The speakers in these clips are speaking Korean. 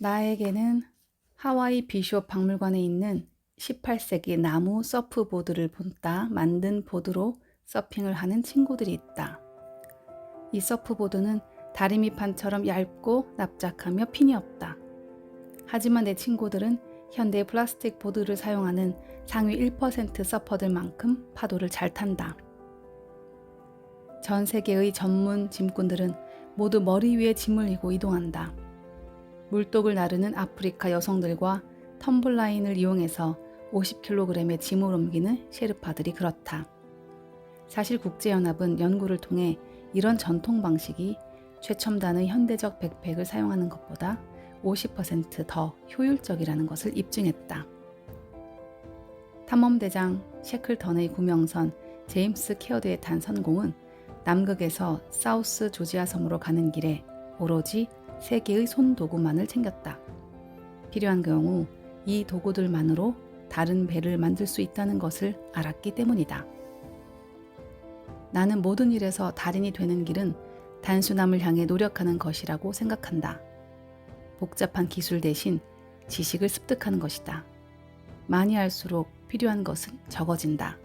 나에게는 하와이 비숍 박물관에 있는 18세기 나무 서프보드를 본따 만든 보드로 서핑을 하는 친구들이 있다. 이 서프보드는 다리미판처럼 얇고 납작하며 핀이 없다. 하지만 내 친구들은 현대 플라스틱 보드를 사용하는 상위 1% 서퍼들만큼 파도를 잘 탄다. 전 세계의 전문 짐꾼들은 모두 머리 위에 짐을 지고 이동한다. 물독을 나르는 아프리카 여성들과 텀블라인을 이용해서 50kg의 짐을 옮기는 셰르파들이 그렇다. 사실 국제연합은 연구를 통해 이런 전통 방식이 최첨단의 현대적 백팩을 사용하는 것보다 50% 더 효율적이라는 것을 입증했다. 탐험대장 셰클턴의 구명선 제임스 캐어드에 탄 선공은 남극에서 사우스 조지아 섬으로 가는 길에 오로지 3개의 손도구만을 챙겼다. 필요한 경우 이 도구들만으로 다른 배를 만들 수 있다는 것을 알았기 때문이다. 나는 모든 일에서 달인이 되는 길은 단순함을 향해 노력하는 것이라고 생각한다. 복잡한 기술 대신 지식을 습득하는 것이다. 많이 할수록 필요한 것은 적어진다.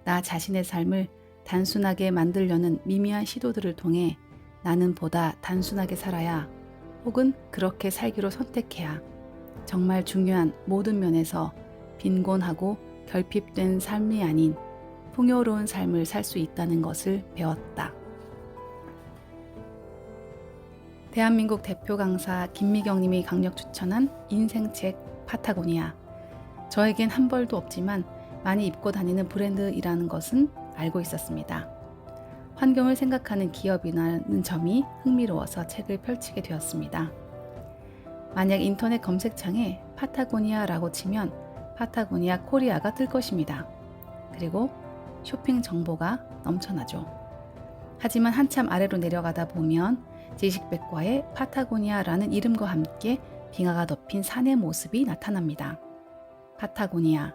나 자신의 삶을 단순하게 만들려는 미미한 시도들을 통해 나는 보다 단순하게 살아야 혹은 그렇게 살기로 선택해야 정말 중요한 모든 면에서 빈곤하고 결핍된 삶이 아닌 풍요로운 삶을 살 수 있다는 것을 배웠다. 대한민국 대표 강사 김미경 님이 강력 추천한 인생책 파타고니아. 저에겐 한 벌도 없지만 많이 입고 다니는 브랜드이라는 것은 알고 있었습니다. 환경을 생각하는 기업이라는 점이 흥미로워서 책을 펼치게 되었습니다. 만약 인터넷 검색창에 파타고니아라고 치면 파타고니아 코리아가 뜰 것입니다. 그리고 쇼핑 정보가 넘쳐나죠. 하지만 한참 아래로 내려가다 보면 지식백과에 파타고니아라는 이름과 함께 빙하가 덮인 산의 모습이 나타납니다. 파타고니아,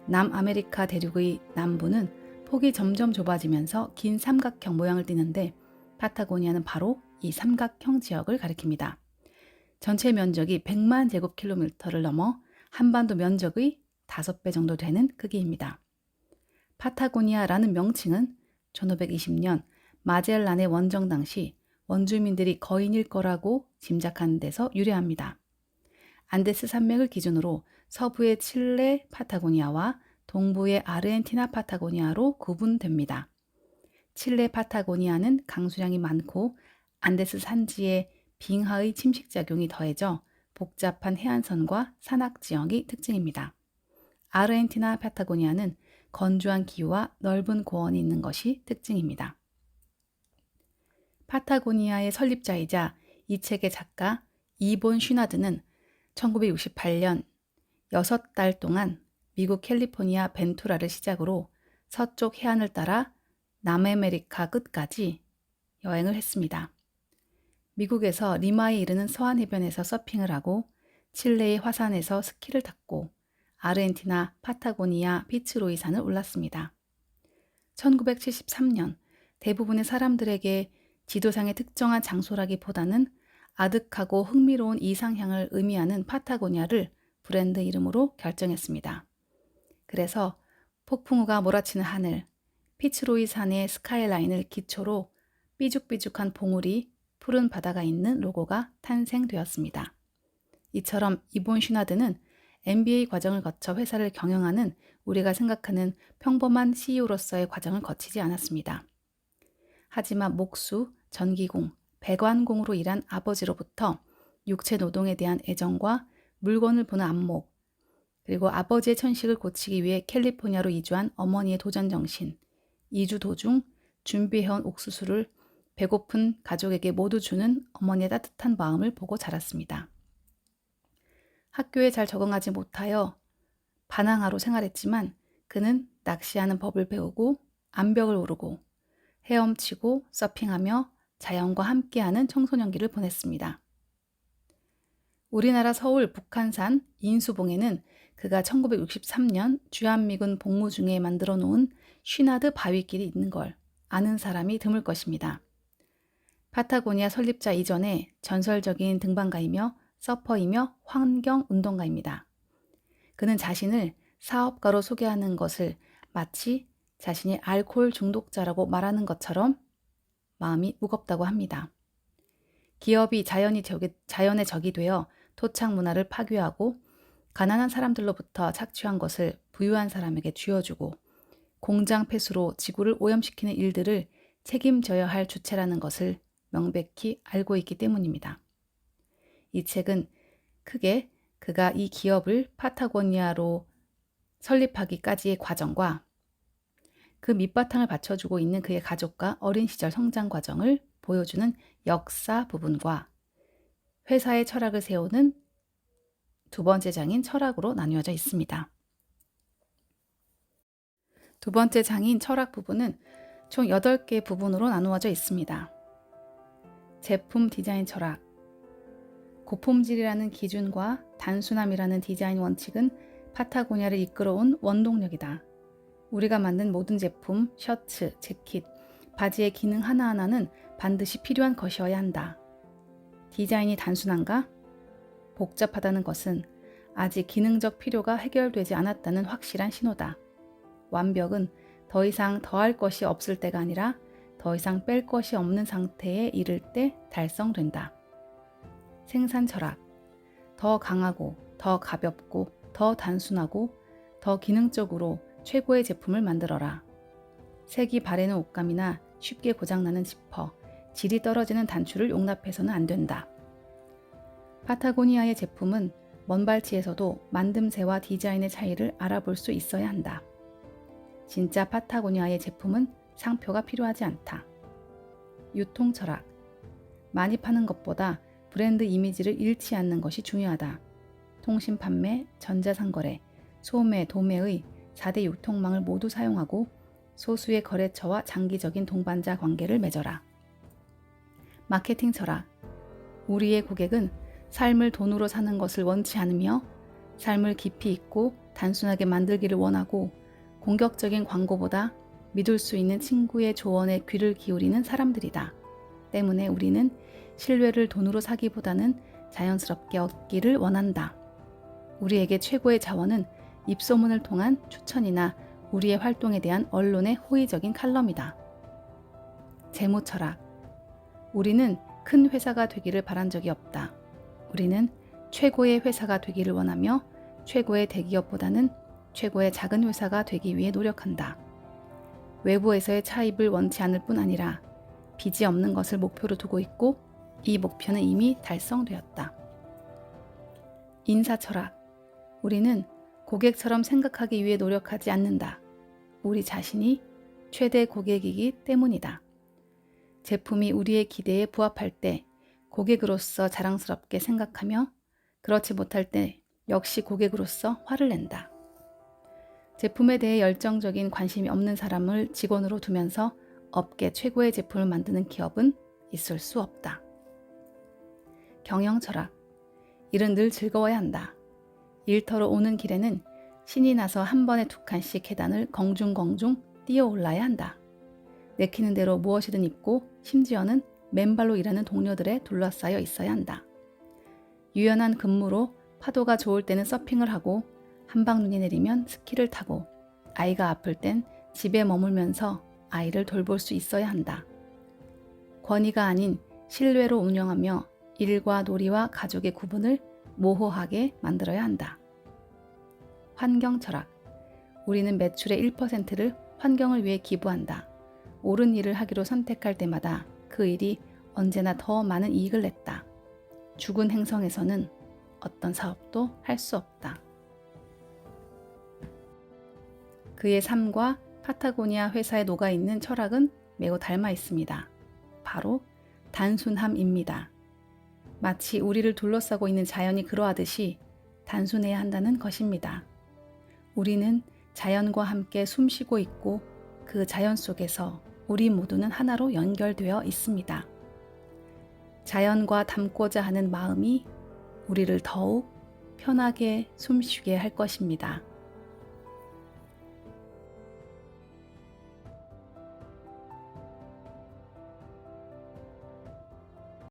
남아메리카 대륙의 남부는 폭이 점점 좁아지면서 긴 삼각형 모양을 띠는데 파타고니아는 바로 이 삼각형 지역을 가리킵니다. 전체 면적이 100만 제곱킬로미터를 넘어 한반도 면적의 5배 정도 되는 크기입니다. 파타고니아라는 명칭은 1520년 마젤란의 원정 당시 원주민들이 거인일 거라고 짐작하는 데서 유래합니다. 안데스 산맥을 기준으로 서부의 칠레 파타고니아와 동부의 아르헨티나 파타고니아로 구분됩니다. 칠레 파타고니아는 강수량이 많고 안데스 산지의 빙하의 침식작용이 더해져 복잡한 해안선과 산악지형이 특징입니다. 아르헨티나 파타고니아는 건조한 기후와 넓은 고원이 있는 것이 특징입니다. 파타고니아의 설립자이자 이 책의 작가 이본 슈나드는 1968년 6달 동안 미국 캘리포니아 벤투라를 시작으로 서쪽 해안을 따라 남아메리카 끝까지 여행을 했습니다. 미국에서 리마에 이르는 서한 해변에서 서핑을 하고 칠레의 화산에서 스키를 탔고 아르헨티나 파타고니아 피츠로이 산을 올랐습니다. 1973년 대부분의 사람들에게 지도상의 특정한 장소라기보다는 아득하고 흥미로운 이상향을 의미하는 파타고니아를 브랜드 이름으로 결정했습니다. 그래서 폭풍우가 몰아치는 하늘, 피츠로이 산의 스카이라인을 기초로 삐죽삐죽한 봉우리, 푸른 바다가 있는 로고가 탄생되었습니다. 이처럼 이본 슈나드는 MBA 과정을 거쳐 회사를 경영하는 우리가 생각하는 평범한 CEO로서의 과정을 거치지 않았습니다. 하지만 목수, 전기공, 배관공으로 일한 아버지로부터 육체 노동에 대한 애정과 물건을 보는 안목, 그리고 아버지의 천식을 고치기 위해 캘리포니아로 이주한 어머니의 도전정신, 이주 도중 준비해온 옥수수를 배고픈 가족에게 모두 주는 어머니의 따뜻한 마음을 보고 자랐습니다. 학교에 잘 적응하지 못하여 반항아로 생활했지만 그는 낚시하는 법을 배우고 암벽을 오르고 헤엄치고 서핑하며 자연과 함께하는 청소년기를 보냈습니다. 우리나라 서울 북한산 인수봉에는 그가 1963년 주한미군 복무 중에 만들어 놓은 슈나드 바위길이 있는 걸 아는 사람이 드물 것입니다. 파타고니아 설립자 이전에 전설적인 등반가이며 서퍼이며 환경운동가입니다. 그는 자신을 사업가로 소개하는 것을 마치 자신이 알코올 중독자라고 말하는 것처럼 마음이 무겁다고 합니다. 기업이 자연의 적이 되어 토착 문화를 파괴하고 가난한 사람들로부터 착취한 것을 부유한 사람에게 쥐어주고 공장 폐수로 지구를 오염시키는 일들을 책임져야 할 주체라는 것을 명백히 알고 있기 때문입니다. 이 책은 크게 그가 이 기업을 파타고니아로 설립하기까지의 과정과 그 밑바탕을 받쳐주고 있는 그의 가족과 어린 시절 성장 과정을 보여주는 역사 부분과 회사의 철학을 세우는 두 번째 장인 철학으로 나누어져 있습니다. 두 번째 장인 철학 부분은 총 8개 부분으로 나누어져 있습니다. 제품 디자인 철학. 고품질이라는 기준과 단순함이라는 디자인 원칙은 파타고니아를 이끌어온 원동력이다. 우리가 만든 모든 제품, 셔츠, 재킷, 바지의 기능 하나하나는 반드시 필요한 것이어야 한다. 디자인이 단순한가? 복잡하다는 것은 아직 기능적 필요가 해결되지 않았다는 확실한 신호다. 완벽은 더 이상 더할 것이 없을 때가 아니라 더 이상 뺄 것이 없는 상태에 이를 때 달성된다. 생산 철학. 더 강하고, 더 가볍고, 더 단순하고, 더 기능적으로 최고의 제품을 만들어라. 색이 바래는 옷감이나 쉽게 고장나는 지퍼, 질이 떨어지는 단추를 용납해서는 안 된다. 파타고니아의 제품은 먼 발치에서도 만듦새와 디자인의 차이를 알아볼 수 있어야 한다. 진짜 파타고니아의 제품은 상표가 필요하지 않다. 유통 철학. 많이 파는 것보다 브랜드 이미지를 잃지 않는 것이 중요하다. 통신 판매, 전자상거래, 소매, 도매의 4대 유통망을 모두 사용하고 소수의 거래처와 장기적인 동반자 관계를 맺어라. 마케팅 철학. 우리의 고객은 삶을 돈으로 사는 것을 원치 않으며 삶을 깊이 있고 단순하게 만들기를 원하고 공격적인 광고보다 믿을 수 있는 친구의 조언에 귀를 기울이는 사람들이다. 때문에 우리는 신뢰를 돈으로 사기보다는 자연스럽게 얻기를 원한다. 우리에게 최고의 자원은 입소문을 통한 추천이나 우리의 활동에 대한 언론의 호의적인 칼럼이다. 재무 철학. 우리는 큰 회사가 되기를 바란 적이 없다. 우리는 최고의 회사가 되기를 원하며 최고의 대기업보다는 최고의 작은 회사가 되기 위해 노력한다. 외부에서의 차입을 원치 않을 뿐 아니라 빚이 없는 것을 목표로 두고 있고 이 목표는 이미 달성되었다. 인사 철학. 우리는 고객처럼 생각하기 위해 노력하지 않는다. 우리 자신이 최대 고객이기 때문이다. 제품이 우리의 기대에 부합할 때 고객으로서 자랑스럽게 생각하며 그렇지 못할 때 역시 고객으로서 화를 낸다. 제품에 대해 열정적인 관심이 없는 사람을 직원으로 두면서 업계 최고의 제품을 만드는 기업은 있을 수 없다. 경영 철학. 일은 늘 즐거워야 한다. 일터로 오는 길에는 신이 나서 한 번에 2칸씩 계단을 공중공중 뛰어 올라야 한다. 내키는 대로 무엇이든 입고 심지어는 맨발로 일하는 동료들에 둘러싸여 있어야 한다. 유연한 근무로 파도가 좋을 때는 서핑을 하고 한방눈이 내리면 스키를 타고 아이가 아플 땐 집에 머물면서 아이를 돌볼 수 있어야 한다. 권위가 아닌 신뢰로 운영하며 일과 놀이와 가족의 구분을 모호하게 만들어야 한다. 환경 철학. 우리는 매출의 1%를 환경을 위해 기부한다. 옳은 일을 하기로 선택할 때마다 그 일이 언제나 더 많은 이익을 냈다. 죽은 행성에서는 어떤 사업도 할 수 없다. 그의 삶과 파타고니아 회사에 녹아있는 철학은 매우 닮아 있습니다. 바로 단순함입니다. 마치 우리를 둘러싸고 있는 자연이 그러하듯이 단순해야 한다는 것입니다. 우리는 자연과 함께 숨쉬고 있고 그 자연 속에서 우리 모두는 하나로 연결되어 있습니다. 자연과 닮고자 하는 마음이 우리를 더욱 편하게 숨쉬게 할 것입니다.